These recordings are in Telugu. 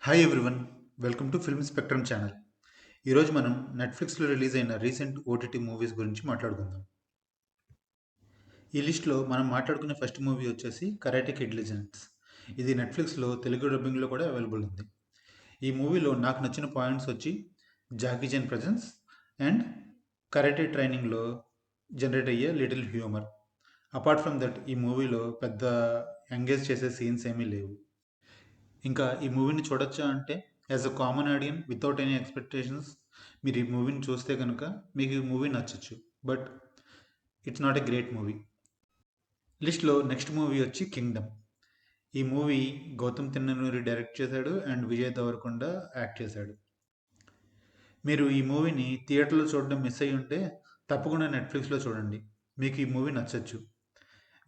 Hi everyone, welcome to film spectrum channel. ఈరోజు మనం నెట్ఫ్లిక్స్లో రిలీజ్ అయిన రీసెంట్ ఓటీటీ మూవీస్ గురించి మాట్లాడుకుందాం. ఈ లిస్ట్లో మనం మాట్లాడుకునే ఫస్ట్ మూవీ వచ్చేసి కరాటే కిడ్ లెజెండ్స్. ఇది నెట్ఫ్లిక్స్లో తెలుగు డబ్బింగ్లో కూడా అవైలబుల్ ఉంది. ఈ మూవీలో నాకు నచ్చిన పాయింట్స్ వచ్చి Jackie Chan presence and karate ట్రైనింగ్లో జనరేట్ అయ్యే little humour. Apart from that ఈ మూవీలో పెద్ద ఎంగేజ్ చేసే సీన్స్ ఏమీ లేవు. ఇంకా ఈ మూవీని చూడొచ్చా అంటే as a common audience without any expectations మీరు ఈ మూవీని చూస్తే కనుక మీకు ఈ మూవీ నచ్చచ్చు. But it's not a great movie. లిస్ట్లో నెక్స్ట్ మూవీ వచ్చి కింగ్డమ్. ఈ మూవీ గౌతమ్ తిన్ననూరి డైరెక్ట్ చేశాడు అండ్ విజయ్ దేవరకొండ యాక్ట్ చేశాడు. మీరు ఈ మూవీని థియేటర్లో చూడడం మిస్ అయ్యి ఉంటే తప్పకుండా నెట్ఫ్లిక్స్లో చూడండి, మీకు ఈ మూవీ నచ్చచ్చు.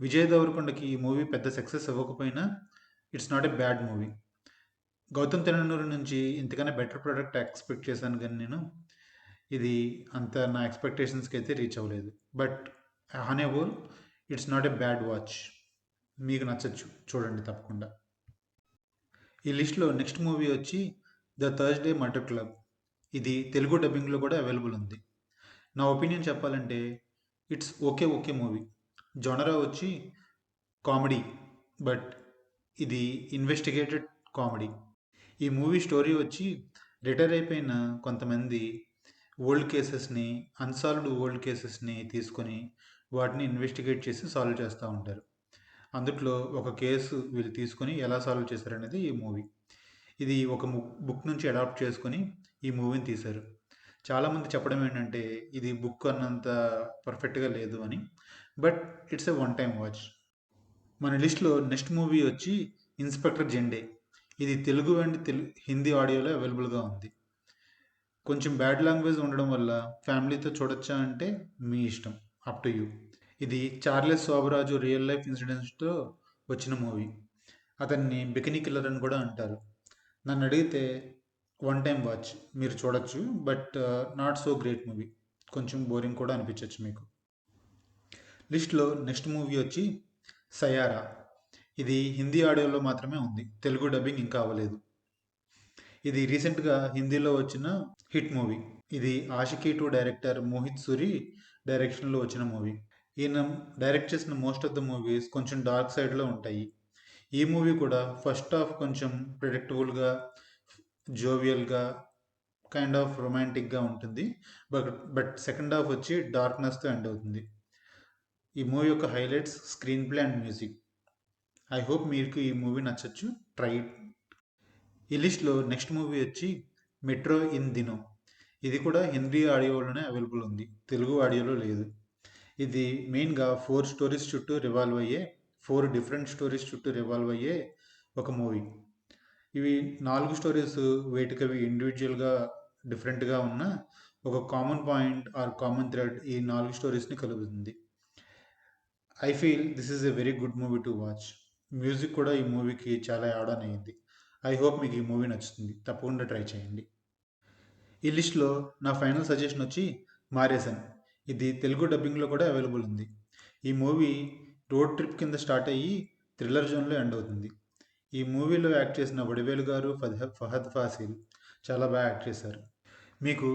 విజయ్ దేవరకొండకి ఈ మూవీ పెద్ద సక్సెస్ అవ్వకపోయినా it's not a bad movie. Gowtam Tinnanuri నుంచి ఇంతకన్నా బెటర్ ప్రోడక్ట్ ఎక్స్పెక్ట్ చేశాను, కానీ నేను ఇది అంత నా ఎక్స్పెక్టేషన్స్కి అయితే రీచ్ అవ్వలేదు. But on a whole it's not a bad watch, మీకు నచ్చచ్చు, చూడండి తప్పకుండా. ఈ లిస్ట్లో నెక్స్ట్ మూవీ వచ్చి ద థర్స్డే మర్డర్ క్లబ్. ఇది తెలుగు డబ్బింగ్లో కూడా అవైలబుల్ ఉంది. నా ఒపీనియన్ చెప్పాలంటే ఇట్స్ ఓకే ఓకే మూవీ. జోనరా వచ్చి కామెడీ, బట్ ఇది ఇన్వెస్టిగేటెడ్ కామెడీ. ఈ మూవీ స్టోరీ వచ్చి రిటైర్ అయిపోయిన కొంతమంది ఓల్డ్ కేసెస్ని, అన్సాల్వ్డ్ ఓల్డ్ కేసెస్ని తీసుకొని వాటిని ఇన్వెస్టిగేట్ చేసి సాల్వ్ చేస్తూ ఉంటారు. అందుట్లో ఒక కేసు వీళ్ళు తీసుకొని ఎలా సాల్వ్ చేశారనేది ఈ మూవీ. ఇది ఒక బుక్ నుంచి అడాప్ట్ చేసుకొని ఈ మూవీని తీశారు. చాలామంది చెప్పడం ఏంటంటే ఇది బుక్ అన్నంత పర్ఫెక్ట్గా లేదు అని, but it's a one time watch. మన లిస్ట్లో నెక్స్ట్ మూవీ వచ్చి ఇన్స్పెక్టర్ జెండే. ఇది తెలుగు అండ్ హిందీ ఆడియోలో అవైలబుల్గా ఉంది. కొంచెం బ్యాడ్ లాంగ్వేజ్ ఉండడం వల్ల ఫ్యామిలీతో చూడొచ్చా అంటే మీ ఇష్టం, అప్ టు యూ. ఇది చార్లెస్ శోభరాజు రియల్ లైఫ్ ఇన్సిడెంట్స్తో వచ్చిన మూవీ. అతన్ని బికినీ కిల్లర్ అని కూడా అంటారు. నన్ను అడిగితే వన్ టైం వాచ్, మీరు చూడొచ్చు, but not so great movie. కొంచెం బోరింగ్ కూడా అనిపించవచ్చు మీకు. లిస్ట్లో నెక్స్ట్ మూవీ వచ్చి సయారా. ఇది హిందీ ఆడియోలో మాత్రమే ఉంది, తెలుగు డబ్బింగ్ ఇంకా అవ్వలేదు. ఇది రీసెంట్గా హిందీలో వచ్చిన హిట్ మూవీ. ఇది ఆషికీ 2 డైరెక్టర్ మోహిత్ సూరి డైరెక్షన్లో వచ్చిన మూవీ. ఈయన డైరెక్ట్ చేసిన మోస్ట్ ఆఫ్ ద మూవీస్ కొంచెం డార్క్ సైడ్లో ఉంటాయి. ఈ మూవీ కూడా ఫస్ట్ హాఫ్ కొంచెం ప్రిడిక్టబుల్గా, జోవియల్గా, కైండ్ ఆఫ్ రొమాంటిక్గా ఉంటుంది. బట్ సెకండ్ హాఫ్ వచ్చి డార్క్నెస్తో ఎండ్ అవుతుంది. ఈ మూవీ యొక్క highlights screen play and music. I hope మీకు ఈ మూవీ నచ్చచ్చు, ట్రై ఇట్. ఈ లిస్ట్లో నెక్స్ట్ మూవీ వచ్చి మెట్రో ఇన్ దినో. ఇది కూడా హిందీ ఆడియోలోనే అవైలబుల్ ఉంది, తెలుగు ఆడియోలో లేదు. ఇది మెయిన్గా 4 స్టోరీస్ చుట్టూ రివాల్వ్ అయ్యే, 4 డిఫరెంట్ స్టోరీస్ చుట్టూ రివాల్వ్ అయ్యే ఒక మూవీ. ఇవి 4 స్టోరీస్ వేటికవి ఇండివిజువల్గా డిఫరెంట్గా ఉన్న ఒక common point or common thread ఈ 4 స్టోరీస్ని కలుపుతుంది. I feel this is a very good movie to watch. Music కూడా ఈ మూవీకి చాలా యాడ్ ఆన్ అయ్యింది. ఐ హోప్ మీకు ఈ మూవీ నచ్చుతుంది, తప్పకుండా ట్రై చేయండి. ఈ లిస్ట్లో నా ఫైనల్ సజెషన్ వచ్చి మారేసన్. ఇది తెలుగు డబ్బింగ్లో కూడా అవైలబుల్ ఉంది. ఈ మూవీ రోడ్ ట్రిప్ కింద స్టార్ట్ అయ్యి థ్రిల్లర్ జోన్లో ఎండ్ అవుతుంది. ఈ మూవీలో యాక్ట్ చేసిన వడివేలు గారు, ఫహద్ ఫాసిల్ చాలా బాగా యాక్ట్ చేశారు. మీకు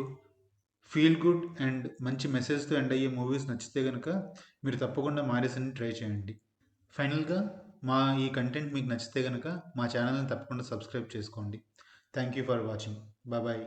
ఫీల్ గుడ్ అండ్ మంచి మెసేజ్తో ఎండ్ అయ్యే మూవీస్ నచ్చితే కనుక మీరు తప్పకుండా మారేసన్ని ట్రై చేయండి. ఫైనల్గా మా ఈ కంటెంట్ మీకు నచ్చితే కనుక మా ఛానల్ని తప్పకుండా సబ్స్క్రైబ్ చేసుకోండి. Thank you for watching. Bye.